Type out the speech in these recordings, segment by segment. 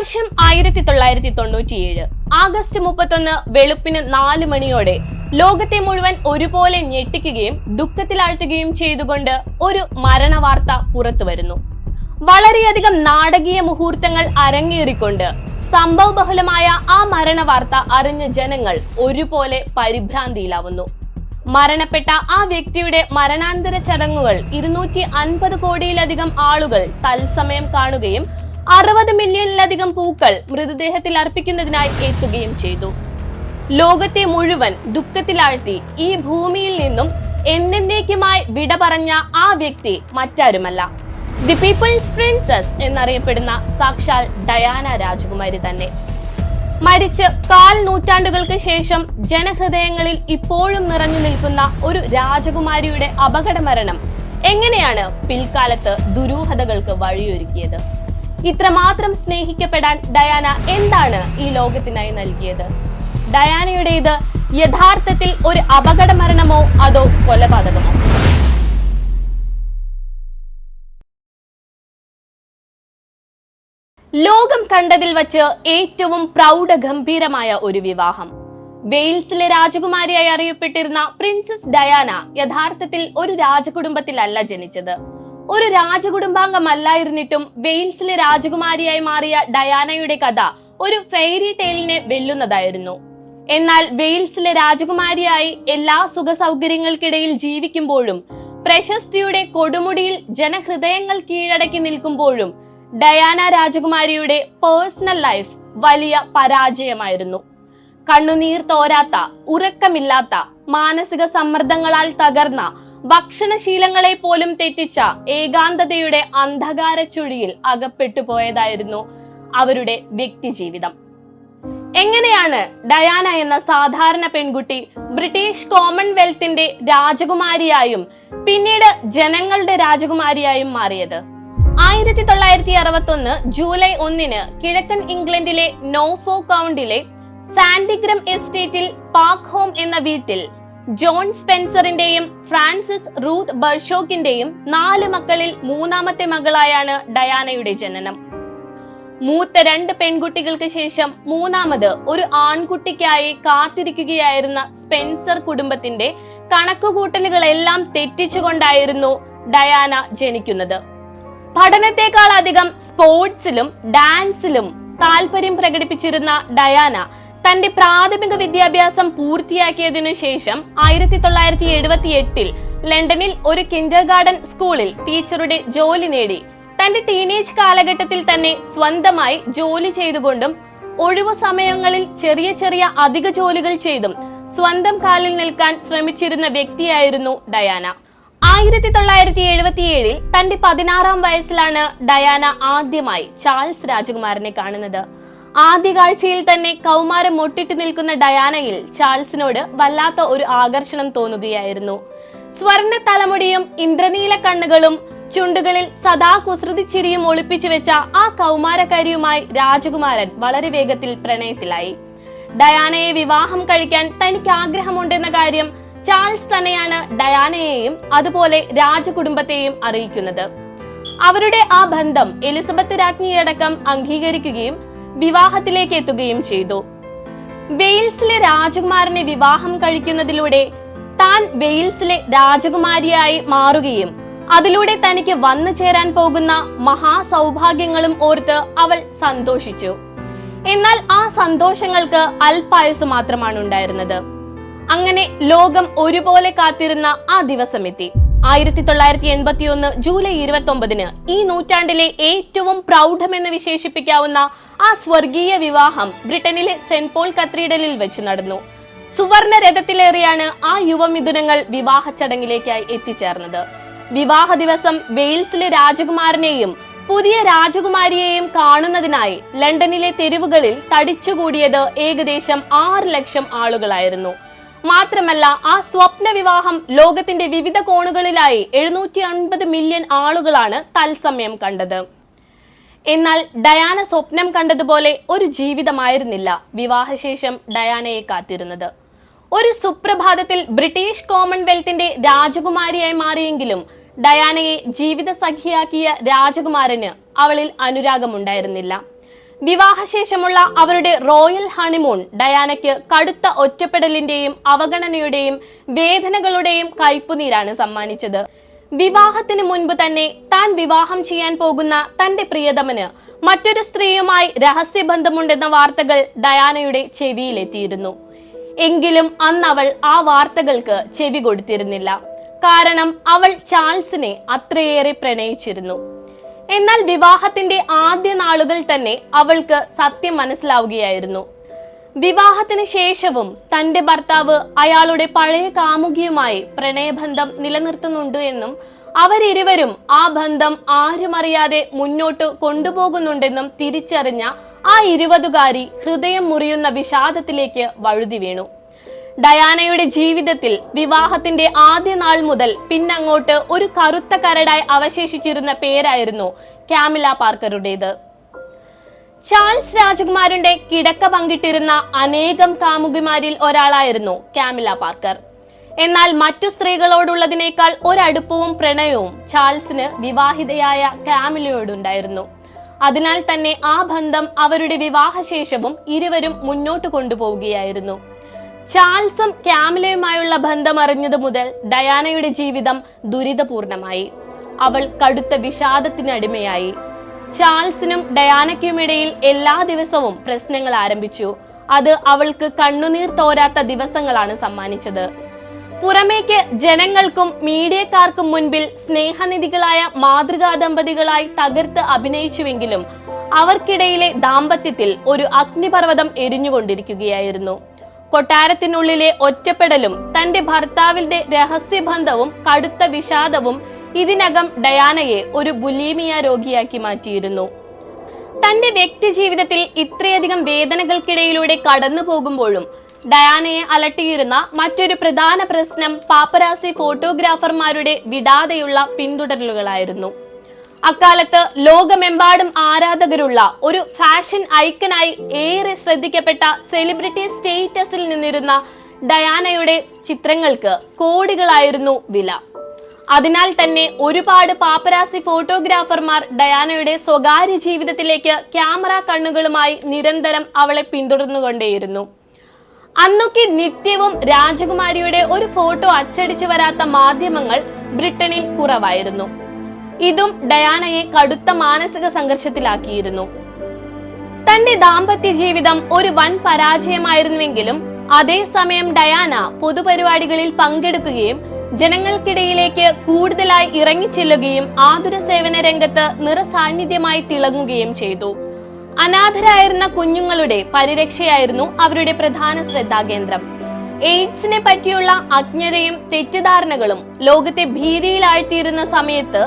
വർഷം 1997 ആഗസ്റ്റ് 31 വെളുപ്പിന് 4 മണിയോടെ ലോകത്തെ മുഴുവൻ ഒരുപോലെ ഞെട്ടിക്കുകയും ദുഃഖത്തിലാഴ്ത്തുകയും ചെയ്തുകൊണ്ട് ഒരു മരണവാർത്ത പുറത്തു വരുന്നു. വളരെയധികം നാടകീയ മുഹൂർത്തങ്ങൾ അരങ്ങേറിക്കൊണ്ട് സംഭവബഹുലമായ ആ മരണവാർത്ത അറിഞ്ഞ ജനങ്ങൾ ഒരുപോലെ പരിഭ്രാന്തിയിലാവുന്നു. മരണപ്പെട്ട ആ വ്യക്തിയുടെ മരണാനന്തര ചടങ്ങുകൾ 250 കോടിയിലധികം ആളുകൾ തത്സമയം കാണുകയും 60 മില്യണിലധികം പൂക്കൾ മൃതദേഹത്തിൽ അർപ്പിക്കുന്നതിനായി എത്തുകയും ചെയ്തു. ലോകത്തെ മുഴുവൻ ദുഃഖത്തിലാഴ്ത്തി ഈ ഭൂമിയിൽ നിന്നും എന്നേക്കുമായി വിട പറഞ്ഞ ആ വ്യക്തി മറ്റാരുമല്ല, ദി പീപ്പിൾസ് പ്രിൻസസ് എന്നറിയപ്പെടുന്ന സാക്ഷാൽ ഡയാന രാജകുമാരി തന്നെ. മരിച്ച് 4 നൂറ്റാണ്ടുകൾക്ക് ശേഷം ജനഹൃദയങ്ങളിൽ ഇപ്പോഴും നിറഞ്ഞു നിൽക്കുന്ന ഒരു രാജകുമാരിയുടെ അപകട മരണം എങ്ങനെയാണ് പിൽക്കാലത്ത് ദുരൂഹതകൾക്ക് വഴിയൊരുക്കിയത്? ഇത്രമാത്രം സ്നേഹിക്കപ്പെടാൻ ഡയാന എന്താണ് ഈ ലോകത്തിനായി നൽകിയത്? ഡയാനയുടേത് യഥാർത്ഥത്തിൽ ഒരു അപകട മരണമോ അതോ കൊലപാതകമോ? ലോകം കണ്ടതിൽ വച്ച് ഏറ്റവും പ്രൗഢഗംഭീരമായ ഒരു വിവാഹം. വെയിൽസിലെ രാജകുമാരിയായി അറിയപ്പെട്ടിരുന്ന പ്രിൻസസ് ഡയാന യഥാർത്ഥത്തിൽ ഒരു രാജകുടുംബത്തിലല്ല ജനിച്ചത്. ഒരു രാജകുടുംബാംഗമല്ലായിരുന്നിട്ടും വെയിൽസിലെ രാജകുമാരിയായി മാറിയ ഡയാനയുടെ കഥ ഒരു ഫെയറി ടെയിലിനെ വെല്ലുന്നതായിരുന്നു. എന്നാൽ വെയിൽസിലെ രാജകുമാരിയായി എല്ലാ സുഖ സൗകര്യങ്ങൾക്കിടയിൽ ജീവിക്കുമ്പോഴും പ്രശസ്തിയുടെ കൊടുമുടിയിൽ ജനഹൃദയങ്ങൾ കീഴടക്കി നിൽക്കുമ്പോഴും ഡയാന രാജകുമാരിയുടെ പേഴ്സണൽ ലൈഫ് വലിയ പരാജയമായിരുന്നു. കണ്ണുനീർ തോരാത്ത, ഉറക്കമില്ലാത്ത, മാനസിക സമ്മർദ്ദങ്ങളാൽ തകർന്ന, ഭക്ഷണശീലങ്ങളെ പോലും തെറ്റിച്ച ഏകാന്തതയുടെ അന്ധകാര ചുഴിയിൽ അകപ്പെട്ടു പോയതായിരുന്നു അവരുടെ വ്യക്തിജീവിതം. എങ്ങനെയാണ് ഡയാന എന്ന സാധാരണ പെൺകുട്ടി ബ്രിട്ടീഷ് കോമൺവെൽത്തിന്റെ രാജകുമാരിയായും പിന്നീട് ജനങ്ങളുടെ രാജകുമാരിയായും മാറിയത്? 1961 ജൂലൈ 1 കിഴക്കൻ ഇംഗ്ലണ്ടിലെ നോർഫോക്ക് കൗണ്ടിലെ സാൻഡിഗ്രം എസ്റ്റേറ്റിൽ പാർക്ക് ഹോം എന്ന വീട്ടിൽ ജോൺ സ്പെൻസറിന്റെയും ഫ്രാൻസിസ് റൂത്ത് ബർഷോക്കിന്റെയും 4 മക്കളിൽ 3ാമത്തെ മകളായാണ് ഡയാനയുടെ ജനനം. മൂത്ത 2 പെൺകുട്ടികൾക്ക് ശേഷം 3ാമത് ഒരു ആൺകുട്ടിക്കായി കാത്തിരിക്കുകയായിരുന്ന സ്പെൻസർ കുടുംബത്തിന്റെ കണക്കുകൂട്ടലുകളെല്ലാം തെറ്റിച്ചുകൊണ്ടായിരുന്നു ഡയാന ജനിക്കുന്നത്. പഠനത്തെക്കാൾ അധികം സ്പോർട്സിലും ഡാൻസിലും താല്പര്യം പ്രകടിപ്പിച്ചിരുന്ന ഡയാന തന്റെ പ്രാഥമിക വിദ്യാഭ്യാസം പൂർത്തിയാക്കിയതിനു ശേഷം 1978 ലണ്ടനിൽ ഒരു കിൻഡർ ഗാർഡൻ സ്കൂളിൽ ടീച്ചറുടെ ജോലി നേടി. തന്റെ ടീനേജ് കാലഘട്ടത്തിൽ തന്നെ സ്വന്തമായി ജോലി ചെയ്തുകൊണ്ടും ഒഴിവു സമയങ്ങളിൽ ചെറിയ ചെറിയ അധിക ജോലികൾ ചെയ്തും സ്വന്തം കാലിൽ നിൽക്കാൻ ശ്രമിച്ചിരുന്ന വ്യക്തിയായിരുന്നു ഡയാന. 1977 തന്റെ 16ാം വയസ്സിലാണ് ഡയാന ആദ്യമായി ചാൾസ് രാജകുമാരനെ കാണുന്നത്. ആദ്യ കാഴ്ചയിൽ തന്നെ കൗമാരം മൊട്ടിട്ട് നിൽക്കുന്ന ഡയാനയിൽ ചാൾസിനോട് വല്ലാത്ത ഒരു ആകർഷണം തോന്നുകയായിരുന്നു. സ്വർണ്ണ തലമുടിയും ഇന്ദ്രനീല കണ്ണുകളും ചുണ്ടുകളിൽ സദാ കുസൃതിച്ചിരിയും ഒളിപ്പിച്ചു വെച്ച ആ കൗമാരക്കാരിയുമായി രാജകുമാരൻ വളരെ വേഗത്തിൽ പ്രണയത്തിലായി. ഡയാനയെ വിവാഹം കഴിക്കാൻ തനിക്ക് ആഗ്രഹമുണ്ടെന്ന കാര്യം ചാൾസ് തന്നെയാണ് ഡയാനയെയും അതുപോലെ രാജകുടുംബത്തെയും അറിയിക്കുന്നത്. അവരുടെ ആ ബന്ധം എലിസബത്ത് രാജ്ഞിയടക്കം അംഗീകരിക്കുകയും വിവാഹത്തിലേക്ക് എത്തുകയും ചെയ്തു. വെയിൽസിലെ രാജകുമാരനെ വിവാഹം കഴിക്കുന്നതിലൂടെ താൻ വെയിൽസിലെ രാജകുമാരിയായി മാറുകയും അതിലൂടെ തനിക്ക് വന്നു ചേരാൻ പോകുന്ന മഹാസൗഭാഗ്യങ്ങളും ഓർത്ത് അവൾ സന്തോഷിച്ചു. എന്നാൽ ആ സന്തോഷങ്ങൾക്ക് അല്പായുസ് മാത്രമാണ് ഉണ്ടായിരുന്നത്. അങ്ങനെ ലോകം ഒരുപോലെ കാത്തിരുന്ന ആ ദിവസമെത്തി. 1981 ജൂലൈ 29 ഈ നൂറ്റാണ്ടിലെ ഏറ്റവും പ്രൗഢമെന്ന് വിശേഷിപ്പിക്കാവുന്ന ആ സ്വർഗീയ വിവാഹം ബ്രിട്ടനിലെ സെന്റ് പോൾ കത്തീഡ്രലിൽ വെച്ച് നടന്നു. സുവർണ രഥത്തിലേറിയാണ് ആ യുവമിഥുനങ്ങൾ വിവാഹ ചടങ്ങിലേക്കായി എത്തിച്ചേർന്നത്. വിവാഹ ദിവസം വെയിൽസിലെ രാജകുമാരനെയും പുതിയ രാജകുമാരിയെയും കാണുന്നതിനായി ലണ്ടനിലെ തെരുവുകളിൽ തടിച്ചുകൂടിയത് ഏകദേശം 6 ലക്ഷം ആളുകളായിരുന്നു. മാത്രമല്ല ആ സ്വപ്ന വിവാഹം ലോകത്തിന്റെ വിവിധ കോണുകളിലായി 750 മില്യൺ ആളുകളാണ് തത്സമയം കണ്ടത്. എന്നാൽ ഡയാന സ്വപ്നം കണ്ടതുപോലെ ഒരു ജീവിതമായിരുന്നില്ല വിവാഹശേഷം ഡയാനയെ കാത്തിരുന്നത്. ഒരു സുപ്രഭാതത്തിൽ ബ്രിട്ടീഷ് കോമൺവെൽത്തിന്റെ രാജകുമാരിയായി മാറിയെങ്കിലും ഡയാനയെ ജീവിത സഖിയാക്കിയ രാജകുമാരന് അവളിൽ അനുരാഗമുണ്ടായിരുന്നില്ല. വിവാഹശേഷമുള്ള അവരുടെ റോയൽ ഹണിമൂൺ ഡയാനയ്ക്ക് കടുത്ത ഒറ്റപ്പെടലിന്റെയും അവഗണനയുടെയും വേദനകളുടെയും കയ്പുനീരാണ് സമ്മാനിച്ചത്. വിവാഹത്തിന് മുൻപ് തന്നെ താൻ വിവാഹം ചെയ്യാൻ പോകുന്ന തന്റെ പ്രിയതമന് മറ്റൊരു സ്ത്രീയുമായി രഹസ്യബന്ധമുണ്ടെന്ന വാർത്തകൾ ഡയാനയുടെ ചെവിയിലെത്തിയിരുന്നു. എങ്കിലും അന്ന് അവൾ ആ വാർത്തകൾക്ക് ചെവി കൊടുത്തിരുന്നില്ല. കാരണം അവൾ ചാൾസിനെ അത്രയേറെ പ്രണയിച്ചിരുന്നു. എന്നാൽ വിവാഹത്തിന്റെ ആദ്യ നാളുകൾ തന്നെ അവൾക്ക് സത്യം മനസ്സിലാവുകയായിരുന്നു. വിവാഹത്തിന് ശേഷവും തന്റെ ഭർത്താവ് അയാളുടെ പഴയ കാമുകിയുമായി പ്രണയബന്ധം നിലനിർത്തുന്നുണ്ട് എന്നും അവരിരുവരും ആ ബന്ധം ആരും അറിയാതെ മുന്നോട്ട് കൊണ്ടുപോകുന്നുണ്ടെന്നും തിരിച്ചറിഞ്ഞ ആ 20കാരി ഹൃദയം മുറിയുന്ന വിഷാദത്തിലേക്ക് വഴുതി വീണു. ഡയാനയുടെ ജീവിതത്തിൽ വിവാഹത്തിന്റെ ആദ്യ നാൾ മുതൽ പിന്നങ്ങോട്ട് ഒരു കറുത്ത കരടായി അവശേഷിച്ചിരുന്ന പേരായിരുന്നു കാമില പാർക്കറുടേത്. ചാൾസ് രാജകുമാരന്റെ കിടക്ക പങ്കിട്ടിരുന്ന അനേകം കാമുകിമാരിൽ ഒരാളായിരുന്നു കാമില പാർക്കർ. എന്നാൽ മറ്റു സ്ത്രീകളോടുള്ളതിനേക്കാൾ ഒരടുപ്പവും പ്രണയവും ചാൾസിന് വിവാഹിതയായ കാമിലയോടുണ്ടായിരുന്നു. അതിനാൽ തന്നെ ആ ബന്ധം അവരുടെ വിവാഹശേഷവും ഇരുവരും മുന്നോട്ട് കൊണ്ടുപോവുകയായിരുന്നു. ചാൾസും കാമിലയുമായുള്ള ബന്ധം അറിഞ്ഞതു മുതൽ ഡയാനയുടെ ജീവിതം ദുരിതപൂർണമായി. അവൾ കടുത്ത വിഷാദത്തിനടിമയായി. ചാൾസിനും ഡയാനയ്ക്കുമിടയിൽ എല്ലാ ദിവസവും പ്രശ്നങ്ങൾ ആരംഭിച്ചു. അത് അവൾക്ക് കണ്ണുനീർ തോരാത്ത ദിവസങ്ങളാണ് സമ്മാനിച്ചത്. പുറമേക്ക് ജനങ്ങൾക്കും മീഡിയക്കാർക്കും മുൻപിൽ സ്നേഹനിധികളായ മാതൃകാ ദമ്പതികളായി തകർത്ത് അഭിനയിച്ചുവെങ്കിലും അവർക്കിടയിലെ ദാമ്പത്യത്തിൽ ഒരു അഗ്നിപർവ്വതം എരിഞ്ഞുകൊണ്ടിരിക്കുകയായിരുന്നു. കൊട്ടാരത്തിനുള്ളിലെ ഒറ്റപ്പെടലും തന്റെ ഭർത്താവിന്റെ രഹസ്യബന്ധവും കടുത്ത വിഷാദവും ഇതിനകം ഡയാനയെ ഒരു ബുലീമിയ രോഗിയാക്കി മാറ്റിയിരുന്നു. തന്റെ വ്യക്തി ജീവിതത്തിൽ ഇത്രയധികം വേദനകൾക്കിടയിലൂടെ കടന്നു പോകുമ്പോഴും ഡയാനയെ അലട്ടിയിരുന്ന മറ്റൊരു പ്രധാന പ്രശ്നം പാപ്പരാസി ഫോട്ടോഗ്രാഫർമാരുടെ വിടാതെയുള്ള പിന്തുടരലുകളായിരുന്നു. അക്കാലത്ത് ലോകമെമ്പാടും ആരാധകരുള്ള ഒരു ഫാഷൻ ഐക്കനായി ഏറെ ശ്രദ്ധിക്കപ്പെട്ട സെലിബ്രിറ്റി സ്റ്റേറ്റസിൽ നിന്നിരുന്ന ഡയാനയുടെ ചിത്രങ്ങൾക്ക് കോടികളായിരുന്നു വില. അതിനാൽ തന്നെ ഒരുപാട് പാപ്പരാസി ഫോട്ടോഗ്രാഫർമാർ ഡയാനയുടെ സ്വകാര്യ ജീവിതത്തിലേക്ക് ക്യാമറ കണ്ണുകളുമായി നിരന്തരം അവളെ പിന്തുടർന്നുകൊണ്ടേയിരുന്നു. അന്നൊക്കെ നിത്യവും രാജകുമാരിയുടെ ഒരു ഫോട്ടോ അച്ചടിച്ചു വരാത്ത മാധ്യമങ്ങൾ ബ്രിട്ടനിൽ കുറവായിരുന്നു. ഇതും ഡയാനയെ കടുത്ത മാനസിക സംഘർഷത്തിലാക്കിയിരുന്നു. തന്റെ ദാമ്പത്യ ജീവിതം ഒരു വൻ പരാജയമായിരുന്നുവെങ്കിലും അതേസമയം ഡയാന പൊതുപരിപാടികളിൽ പങ്കെടുക്കുകയും ജനങ്ങൾക്കിടയിലേക്ക് കൂടുതലായി ഇറങ്ങിച്ചെല്ലുകയും ആതുര സേവന രംഗത്ത് നിറസാന്നിധ്യമായി തിളങ്ങുകയും ചെയ്തു. അനാഥരായിരുന്ന കുഞ്ഞുങ്ങളുടെ പരിരക്ഷയായിരുന്നു അവരുടെ പ്രധാന ശ്രദ്ധാകേന്ദ്രം. എയ്ഡ്സിനെ പറ്റിയുള്ള അജ്ഞതയും തെറ്റിദ്ധാരണകളും ലോകത്തെ ഭീതിയിലാഴ്ത്തിയിരുന്ന സമയത്ത്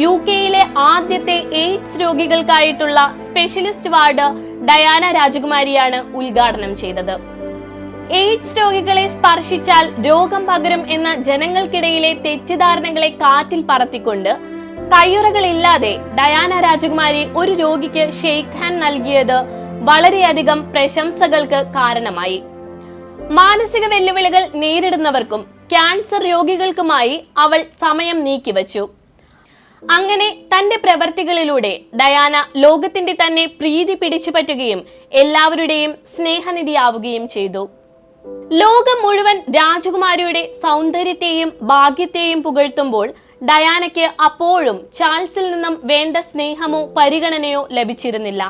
UK-യിലെ ആദ്യത്തെ എയ്ഡ്സ് രോഗികൾക്കായിട്ടുള്ള സ്പെഷ്യലിസ്റ്റ് വാർഡ് ഡയാന രാജകുമാരിയാണ് ഉദ്ഘാടനം ചെയ്തത്. എയ്ഡ്സ് രോഗികളെ സ്പർശിച്ചാൽ രോഗം പകരും എന്ന ജനങ്ങൾക്കിടയിലെ തെറ്റിദ്ധാരണകളെ കാറ്റിൽ പറത്തിക്കൊണ്ട് കയ്യുറകളില്ലാതെ ഡയാന രാജകുമാരി ഒരു രോഗിക്ക് ഷെയ്ക്ക് ഹാൻഡ് നൽകിയത് വളരെയധികം പ്രശംസകൾക്ക് കാരണമായി. മാനസിക വെല്ലുവിളികൾ നേരിടുന്നവർക്കും ക്യാൻസർ രോഗികൾക്കുമായി അവൾ സമയം നീക്കിവച്ചു. അങ്ങനെ തന്റെ പ്രവർത്തികളിലൂടെ ഡയാന ലോകത്തിന്റെ തന്നെ പ്രീതി പിടിച്ചുപറ്റുകയും എല്ലാവരുടെയും സ്നേഹനിധിയാവുകയും ചെയ്തു. ലോകം മുഴുവൻ രാജകുമാരിയുടെ സൗന്ദര്യത്തെയും ഭാഗ്യത്തെയും പുകഴ്ത്തുമ്പോൾ ഡയാനയ്ക്ക് അപ്പോഴും ചാൾസിൽ നിന്നും വേണ്ട സ്നേഹമോ പരിഗണനയോ ലഭിച്ചിരുന്നില്ല.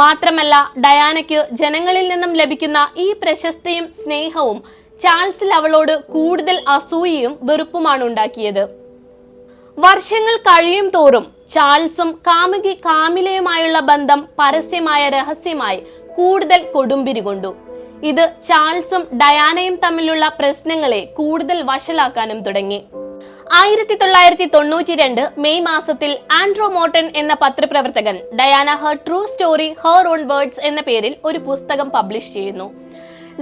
മാത്രമല്ല, ഡയാനയ്ക്ക് ജനങ്ങളിൽ നിന്നും ലഭിക്കുന്ന ഈ പ്രശസ്തിയും സ്നേഹവും ചാൾസിൽ അവളോട് കൂടുതൽ അസൂയയും വെറുപ്പുമാണ് ഉണ്ടാക്കിയത്. വർഷങ്ങൾ കഴിയും തോറും ചാൾസും കാമുകി കാമിലയുമായുള്ള ബന്ധം പരസ്യമായ രഹസ്യമായി കൂടുതൽ കൊടുമ്പിരി കൊണ്ടു. ഇത് ചാൾസും ഡയാനയും തമ്മിലുള്ള പ്രശ്നങ്ങളെ കൂടുതൽ വഷളാക്കാനും തുടങ്ങി. 1992 മെയ് മാസത്തിൽ ആൻഡ്രൂ മോർട്ടൺ എന്ന പത്രപ്രവർത്തകൻ Diana her true story her own words എന്ന പേരിൽ ഒരു പുസ്തകം പബ്ലിഷ് ചെയ്യുന്നു.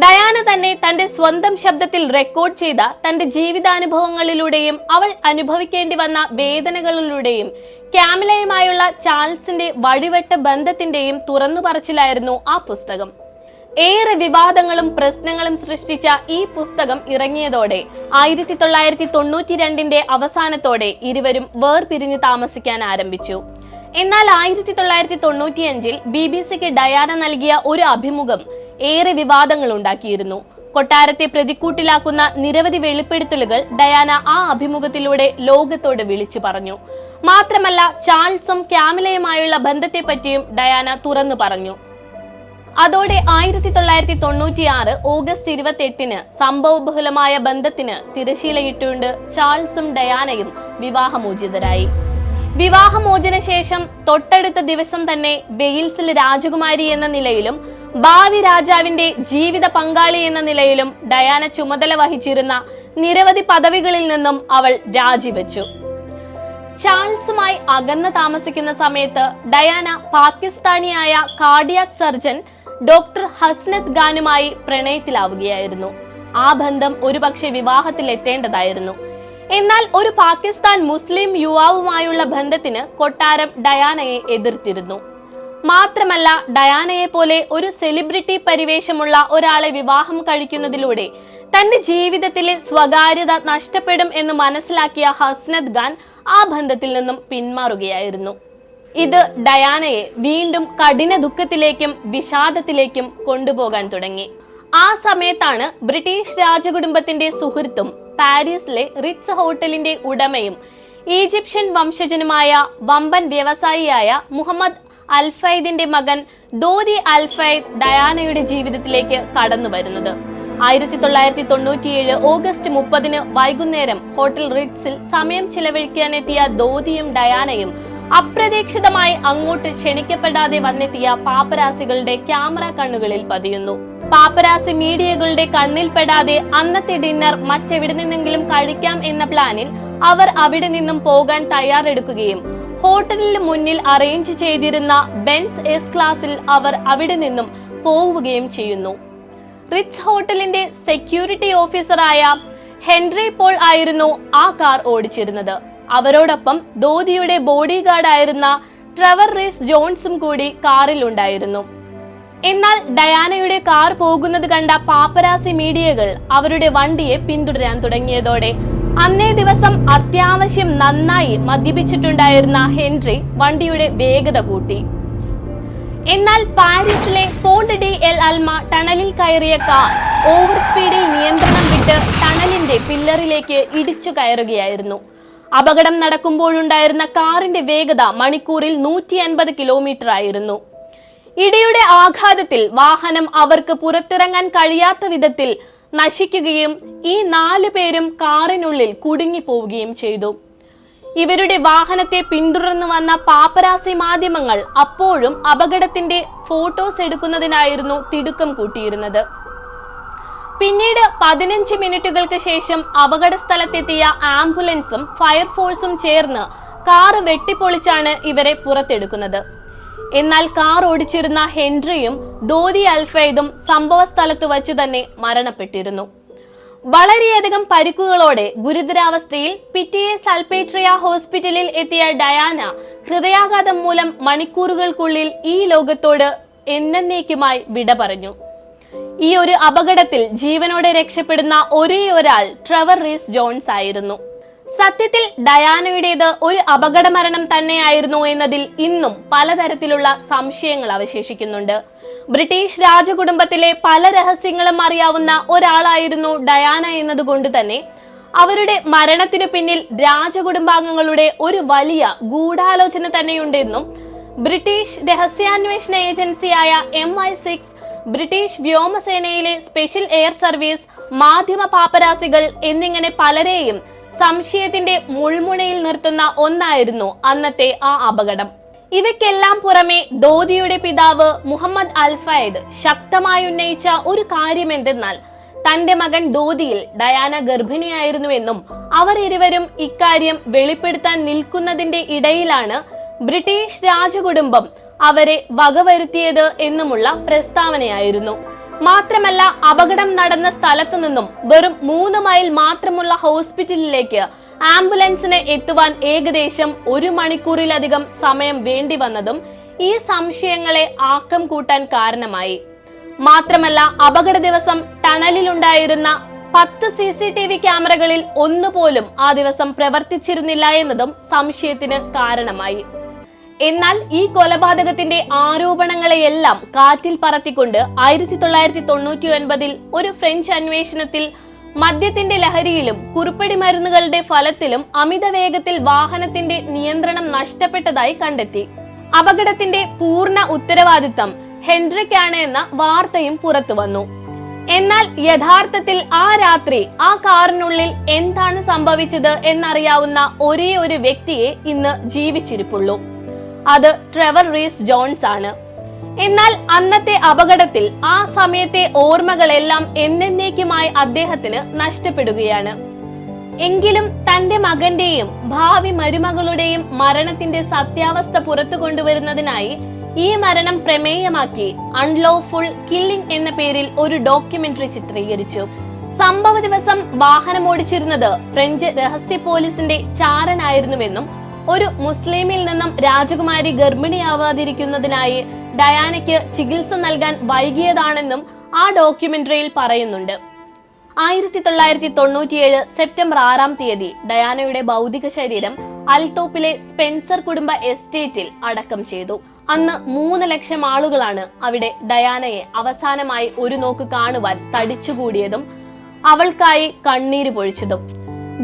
ഡയാന തന്നെ തന്റെ സ്വന്തം ശബ്ദത്തിൽ റെക്കോർഡ് ചെയ്ത തന്റെ ജീവിതാനുഭവങ്ങളിലൂടെയും അവൾ അനുഭവിക്കേണ്ടി വന്ന വേദനകളിലൂടെയും കാമിലയുമായുള്ള ചാൾസിന്റെ വഴിവെട്ട ബന്ധത്തിന്റെയും തുറന്നു പറച്ചിലായിരുന്നു ആ പുസ്തകം. ഏറെ വിവാദങ്ങളും പ്രശ്നങ്ങളും സൃഷ്ടിച്ച ഈ പുസ്തകം ഇറങ്ങിയതോടെ 1992 അവസാനത്തോടെ ഇരുവരും വേർപിരിഞ്ഞു താമസിക്കാൻ ആരംഭിച്ചു. എന്നാൽ 1995 BBC-ക്ക് ഡയാന നൽകിയ ഒരു അഭിമുഖം ഏറെ വിവാദങ്ങൾ ഉണ്ടാക്കിയിരുന്നു. കൊട്ടാരത്തെ പ്രതിക്കൂട്ടിലാക്കുന്ന നിരവധി വെളിപ്പെടുത്തലുകൾ ഡയാന ആ അഭിമുഖത്തിലൂടെ ലോകത്തോട് വിളിച്ചു പറഞ്ഞു. മാത്രമല്ല, ചാൾസും ക്യാമിലയുമായുള്ള ബന്ധത്തെപ്പറ്റിയും ഡയാന തുറന്നു പറഞ്ഞു. അതോടെ 1996 ഓഗസ്റ്റ് 28 സംഭവബഹുലമായ ബന്ധത്തിന് തിരശീലയിട്ടുകൊണ്ട് ചാൾസും ഡയാനയും വിവാഹമോചിതരായി. വിവാഹമോചന ശേഷം തൊട്ടടുത്ത ദിവസം തന്നെ വെയിൽസിൽ രാജകുമാരി എന്ന നിലയിലും ഭാവി രാജാവിന്റെ ജീവിത പങ്കാളി എന്ന നിലയിലും ഡയാന ചുമതല വഹിച്ചിരുന്ന നിരവധി പദവികളിൽ നിന്നും അവൾ രാജിവെച്ചു. ചാൾസുമായി അകന്ന് താമസിക്കുന്ന സമയത്ത് ഡയാന പാകിസ്ഥാനിയായ കാർഡിയാക് സർജൻ ഡോക്ടർ ഹസ്നത് ഖാനുമായി പ്രണയത്തിലാവുകയായിരുന്നു. ആ ബന്ധം ഒരുപക്ഷെ വിവാഹത്തിൽ എത്തേണ്ടതായിരുന്നു. എന്നാൽ ഒരു പാകിസ്ഥാൻ മുസ്ലിം യുവാവുമായുള്ള ബന്ധത്തിന് കൊട്ടാരം ഡയാനയെ എതിർത്തിരുന്നു. മാത്രമല്ല, ഡയാനയെ പോലെ ഒരു സെലിബ്രിറ്റി പരിവേഷമുള്ള ഒരാളെ വിവാഹം കഴിക്കുന്നതിലൂടെ തന്റെ ജീവിതത്തിലെ സ്വകാര്യത നഷ്ടപ്പെടും എന്ന് മനസ്സിലാക്കിയ ഹസ്നത് ഖാൻ ആ ബന്ധത്തിൽ നിന്നും പിന്മാറുകയായിരുന്നു. ഇത് ഡയാനയെ വീണ്ടും കഠിന ദുഃഖത്തിലേക്കും വിഷാദത്തിലേക്കും കൊണ്ടുപോകാൻ തുടങ്ങി. ആ സമയത്താണ് ബ്രിട്ടീഷ് രാജകുടുംബത്തിന്റെ സുഹൃത്തും പാരീസിലെ റിറ്റ്സ് ഹോട്ടലിന്റെ ഉടമയും ഈജിപ്ഷ്യൻ വംശജനുമായ വമ്പൻ വ്യവസായിയായ മുഹമ്മദ് അൽഫൈദിന്റെ മകൻ ദോദി അൽഫൈദ് ഡയാനയുടെ ജീവിതത്തിലേക്ക് കടന്നു വരുന്നത്. 1997 ഓഗസ്റ്റ് 30 വൈകുന്നേരം ഹോട്ടൽ റിറ്റ്സിൽ സമയം ചിലവഴിക്കാനെത്തിയ ദോദിയും ഡയാനയും അപ്രതീക്ഷിതമായി അങ്ങോട്ട് ക്ഷണിക്കപ്പെടാതെ വന്നെത്തിയ പാപ്പരാസികളുടെ ക്യാമറ കണ്ണുകളിൽ പതിയുന്നു. പാപ്പരാസി മീഡിയകളുടെ കണ്ണിൽപ്പെടാതെ അന്നത്തെ ഡിന്നർ മറ്റെവിടെ നിന്നെങ്കിലും കഴിക്കാം എന്ന പ്ലാനിൽ അവർ അവിടെ നിന്നും പോകാൻ തയ്യാറെടുക്കുകയും ഹോട്ടലിന് മുന്നിൽ അറേഞ്ച് ചെയ്തിരുന്ന ബെൻസ് എസ് ക്ലാസിൽ അവർ അവിടെ നിന്നും പോവുകയും ചെയ്യുന്നു. റിറ്റ്സ് ഹോട്ടലിന്റെ സെക്യൂരിറ്റി ഓഫീസറായ ഹെൻറി പോൾ ആയിരുന്നു ആ കാർ ഓടിച്ചിരുന്നത്. അവരോടൊപ്പം ദോദിയുടെ ബോഡി ഗാർഡ് ആയിരുന്ന ട്രെവർ റീസ് ജോൺസും കൂടി കാറിൽ ഉണ്ടായിരുന്നു. എന്നാൽ ഡയാനയുടെ കാർ പോകുന്നത് കണ്ട പാപ്പരാസി മീഡിയകൾ അവരുടെ വണ്ടിയെ പിന്തുടരാൻ തുടങ്ങിയതോടെ അന്നേ ദിവസം അത്യാവശ്യം നന്നായി മദ്യപിച്ചിട്ടുണ്ടായിരുന്ന ഹെൻറി വണ്ടിയുടെ വേഗത കൂട്ടി. എന്നാൽ പാരീസിലെ പോണ്ട് ഡി എൽ അൽമ ടണലിൽ കയറിയ കാർ ഓവർ സ്പീഡിൽ നിയന്ത്രണം വിട്ട് ടണലിന്റെ പില്ലറിലേക്ക് ഇടിച്ചു കയറുകയായിരുന്നു. അപകടം നടക്കുമ്പോഴുണ്ടായിരുന്ന കാറിന്റെ വേഗത മണിക്കൂറിൽ 150 കിലോമീറ്റർ ആയിരുന്നു. ഇടിയുടെ ആഘാതത്തിൽ വാഹനം അവർക്ക് പുറത്തിറങ്ങാൻ കഴിയാത്ത വിധത്തിൽ നശിക്കുകയും ഈ 4 പേരും കാറിനുള്ളിൽ കുടുങ്ങിപ്പോവുകയും ചെയ്തു. ഇവരുടെ വാഹനത്തെ പിന്തുടർന്നു വന്ന പാപ്പരാസി മാധ്യമങ്ങൾ അപ്പോഴും അപകടത്തിന്റെ ഫോട്ടോസ് എടുക്കുന്നതിനായിരുന്നു തിടുക്കം കൂട്ടിയിരുന്നത്. പിന്നീട് 15 മിനിറ്റുകൾക്ക് ശേഷം അപകട സ്ഥലത്തെത്തിയ ആംബുലൻസും ഫയർഫോഴ്സും ചേർന്ന് കാറ് വെട്ടിപ്പൊളിച്ചാണ് ഇവരെ പുറത്തെടുക്കുന്നത്. എന്നാൽ കാർ ഓടിച്ചിരുന്ന ഹെൻറിയും ദോദി അൽഫൈദും സംഭവ സ്ഥലത്ത് വച്ച് തന്നെ മരണപ്പെട്ടിരുന്നു. വളരെയധികം പരിക്കുകളോടെ ഗുരുതരാവസ്ഥയിൽ പിറ്റിയെ സൽപേട്രിയ ഹോസ്പിറ്റലിൽ എത്തിയ ഡയാന ഹൃദയാഘാതം മൂലം മണിക്കൂറുകൾക്കുള്ളിൽ ഈ ലോകത്തോട് എന്നേക്കുമായി വിട പറഞ്ഞു. ഈ ഒരു അപകടത്തിൽ ജീവനോടെ രക്ഷപ്പെടുന്ന ഒരേ ഒരാൾ ട്രെവർ റീസ് ജോൺസ് ആയിരുന്നു. സത്യത്തിൽ ഡയാനയുടേത് ഒരു അപകട മരണം തന്നെയായിരുന്നു എന്നതിൽ ഇന്നും പലതരത്തിലുള്ള സംശയങ്ങൾ അവശേഷിക്കുന്നുണ്ട്. ബ്രിട്ടീഷ് രാജകുടുംബത്തിലെ പല രഹസ്യങ്ങളും അറിയാവുന്ന ഒരാളായിരുന്നു ഡയാന എന്നതുകൊണ്ട് തന്നെ അവരുടെ മരണത്തിനു പിന്നിൽ രാജകുടുംബാംഗങ്ങളുടെ ഒരു വലിയ ഗൂഢാലോചന തന്നെയുണ്ടെന്നും ബ്രിട്ടീഷ് രഹസ്യാന്വേഷണ ഏജൻസിയായ MI6, ബ്രിട്ടീഷ് വ്യോമസേനയിലെ സ്പെഷ്യൽ എയർ സർവീസ്, മാധ്യമ പാപ്പരാസികൾ എന്നിങ്ങനെ പലരെയും സംശയത്തിന്റെ മുൾമുനയിൽ നിർത്തുന്ന ഒന്നായിരുന്നു അന്നത്തെ ആ അപകടം. ഇവയ്ക്കെല്ലാം പുറമെ ദോദിയുടെ പിതാവ് മുഹമ്മദ് അൽഫൈദ് ശക്തമായി ഉന്നയിച്ച ഒരു കാര്യം എന്തെന്നാൽ തന്റെ മകൻ ദോദിയിൽ ഡയാന ഗർഭിണിയായിരുന്നുവെന്നും അവർ ഇരുവരും ഇക്കാര്യം വെളിപ്പെടുത്താൻ നിൽക്കുന്നതിന്റെ ഇടയിലാണ് ബ്രിട്ടീഷ് രാജകുടുംബം അവരെ വകവരുത്തിയത് എന്നുമുള്ള പ്രസ്താവനയായിരുന്നു. മാത്രമല്ല, അപകടം നടന്ന സ്ഥലത്തു നിന്നും വെറും 3 മൈൽ മാത്രമുള്ള ഹോസ്പിറ്റലിലേക്ക് ആംബുലൻസിന് എത്തുവാൻ ഏകദേശം 1 മണിക്കൂറിലധികം സമയം വേണ്ടി വന്നതും ഈ സംശയങ്ങളെ ആക്കം കൂട്ടാൻ കാരണമായി. മാത്രമല്ല, അപകട ദിവസം ടണലിലുണ്ടായിരുന്ന 10 CCTV ക്യാമറകളിൽ ഒന്നുപോലും ആ ദിവസം പ്രവർത്തിച്ചിരുന്നില്ല എന്നതും സംശയത്തിന് കാരണമായി. എന്നാൽ ഈ കൊലപാതകത്തിന്റെ ആരോപണങ്ങളെയെല്ലാം കാറ്റിൽ പറത്തിക്കൊണ്ട് 1999 ഒരു ഫ്രഞ്ച് അന്വേഷണത്തിൽ മദ്യത്തിന്റെ ലഹരിയിലും കുറുപ്പടി മരുന്നുകളുടെ ഫലത്തിലും അമിത വേഗത്തിൽ വാഹനത്തിന്റെ നിയന്ത്രണം നഷ്ടപ്പെട്ടതായി കണ്ടെത്തി. അപകടത്തിന്റെ പൂർണ്ണ ഉത്തരവാദിത്തം ഹെൻഡ്രിക്കാണ് എന്ന വാർത്തയും പുറത്തു വന്നു. എന്നാൽ യഥാർത്ഥത്തിൽ ആ രാത്രി ആ കാറിനുള്ളിൽ എന്താണ് സംഭവിച്ചത് എന്നറിയാവുന്ന ഒരേ ഒരു വ്യക്തിയെ ഇന്ന് ജീവിച്ചിരിപ്പുള്ളൂ. അത് ട്രെവർ റീസ് ജോൺസ് ആണ്. എന്നാൽ അന്നത്തെ അപകടത്തിൽ ആ സമയത്തെ ഓർമ്മകളെല്ലാം എന്നേക്കുമായി അദ്ദേഹത്തിന് നഷ്ടപ്പെടുകയാണ്. എങ്കിലും തന്റെ മകന്റെയും ഭാവി മരുമകളുടെയും മരണത്തിന്റെ സത്യാവസ്ഥ പുറത്തു കൊണ്ടുവരുന്നതിനായി ഈ മരണം പ്രമേയമാക്കി അൺലോഫുൾ കില്ലിംഗ് എന്ന പേരിൽ ഒരു ഡോക്യുമെന്ററി ചിത്രീകരിച്ചു. സംഭവ ദിവസം വാഹനം ഓടിച്ചിരുന്നത് ഫ്രഞ്ച് രഹസ്യ പോലീസിന്റെ ചാരനായിരുന്നുവെന്നും ഒരു മുസ്ലിമിൽ നിന്നും രാജകുമാരി ഗർഭിണിയാവാതിരിക്കുന്നതിനായി ഡയാനയ്ക്ക് ചികിത്സ നൽകാൻ വൈകിയതാണെന്നും ആ ഡോക്യുമെന്ററിയിൽ പറയുന്നുണ്ട്. 1997 സെപ്റ്റംബർ 6 ഡയാനയുടെ ഭൗതിക ശരീരം അൽതോപ്പിലെ സ്പെൻസർ കുടുംബ എസ്റ്റേറ്റിൽ അടക്കം ചെയ്തു. അന്ന് 3 ലക്ഷം ആളുകളാണ് അവിടെ ഡയാനയെ അവസാനമായി ഒരു നോക്ക് കാണുവാൻ തടിച്ചുകൂടിയതും അവൾക്കായി കണ്ണീര് പൊഴിച്ചതും.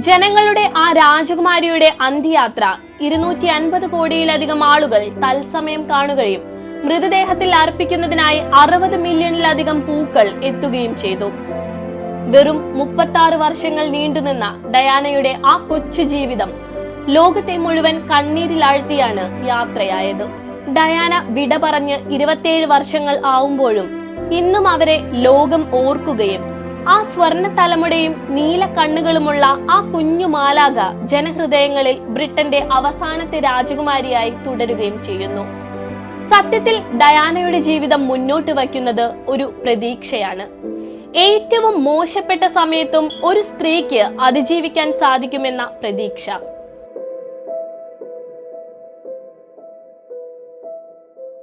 ജനങ്ങളുടെ ആ രാജകുമാരിയുടെ അന്ത്യയാത്ര 250 കോടിയിലധികം ആളുകൾ തത്സമയം കാണുകയും മൃതദേഹത്തിൽ അർപ്പിക്കുന്നതിനായി 60 മില്യണിലധികം പൂക്കൾ എത്തുകയും ചെയ്തു. വെറും 36 വർഷങ്ങൾ നീണ്ടുനിന്ന ഡയാനയുടെ ആ കൊച്ചു ജീവിതം ലോകത്തെ മുഴുവൻ കണ്ണീരിലാഴ്ത്തിയാണ് യാത്രയായത്. ഡയാന വിട പറഞ്ഞ് 27 വർഷങ്ങൾ ആവുമ്പോഴും ഇന്നും അവരെ ലോകം ഓർക്കുകയും ആ സ്വർണ്ണ തലമുടയും നീല കണ്ണുകളുമുള്ള ആ കുഞ്ഞു മാലാക ജനഹൃദയങ്ങളിൽ ബ്രിട്ടന്റെ അവസാനത്തെ രാജകുമാരിയായി തുടരുകയും ചെയ്യുന്നു. സത്യത്തിൽ ഡയാനയുടെ ജീവിതം മുന്നോട്ട് വയ്ക്കുന്നത് ഒരു പ്രതീക്ഷയാണ്. ഏറ്റവും മോശപ്പെട്ട സമയത്തും ഒരു സ്ത്രീക്ക് അതിജീവിക്കാൻ സാധിക്കുമെന്ന പ്രതീക്ഷ.